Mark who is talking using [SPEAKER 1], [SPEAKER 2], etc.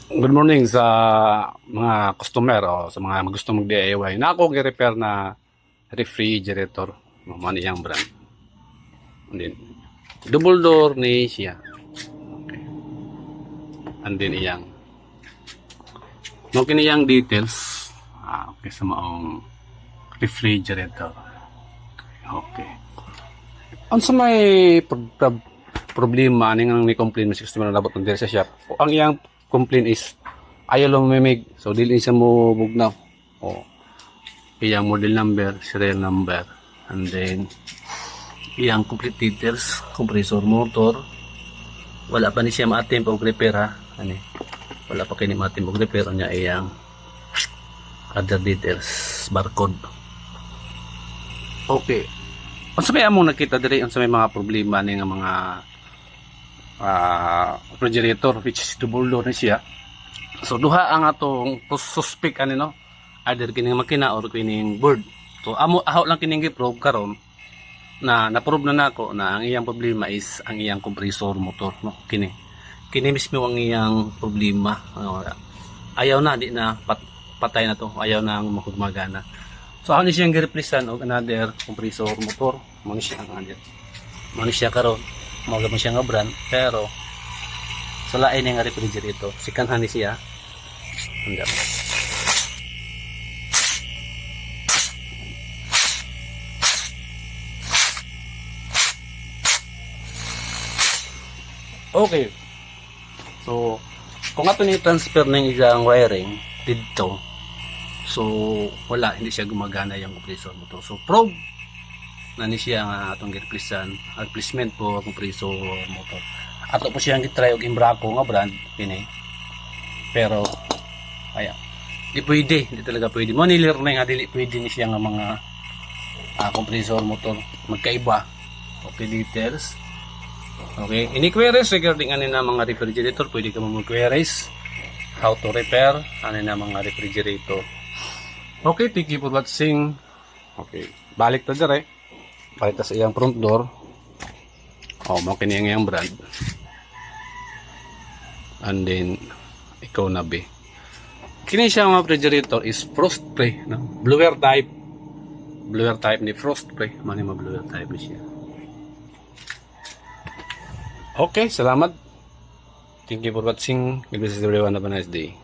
[SPEAKER 1] Good morning sa mga customer o sa mga gustong mag-DIY. Na ako gi-repair na refrigerator. Mani yang brand. And then, double door ni siya. Okay. And then iyang. No kiniyang details. Okay sa maong refrigerator. Okay. Unsa may problema ning ni complain mo sa customer na labot ng sa shop. Ang iyang complaint is ayaw lang mamimig, so dili siya mo bugnaw. O iyang model number, serial number, and then iyang complete details, compressor motor. Wala pa ni siya maatim pag repair ha. Ani, wala pa kini maatim pag repair niya iyang other details, barcode. Okay. Unsa may among nakita diri unsa may mga problema ni nga mga refrigerator which is double door na siya. So duha ang atong suspect ani no, either kining makina or kining board. So aho lang kining gi-probe karon na na-prove na nako na ang iyang problema is ang iyang compressor motor no. Kini mismo ang iyang problema. Ayaw na di na patay na to, ayaw na ang magmagana. So ano siyang gi-replacean og another compressor motor, mo siya ang another. Mo siya karon mawala mo siya nga brand, pero sa lain nga refrigerator sikanhan ni siya handa. Okay, so kung ato ni transfer ng isang wiring dito, so wala, hindi siya gumagana yung compressor motor. So probe na ni siya nga atong replacement po compressor motor. Ato po siyang gitry og Imbraco nga brand kini. Pero aya, di pwede, hindi talaga pwede. Mo nilir na nga dili pwede ni siya nga mga compressor motor magkaiba. Okay, details. Okay, any queries regarding ani na mga refrigerator, pwede ka mo queries how to repair ani na mga refrigerator. Okay, thank you for watching. Okay, balik ta dire. Balik sa iyang front door. Mo kini ang iyang brand. And then ikaw na be. Kini siya mga refrigerator is frost free, no? Blower type. Blower type ni frost free, mani ma blower type siya. Okay, salamat. Thank you for watching. God bless everyone. Have a nice day.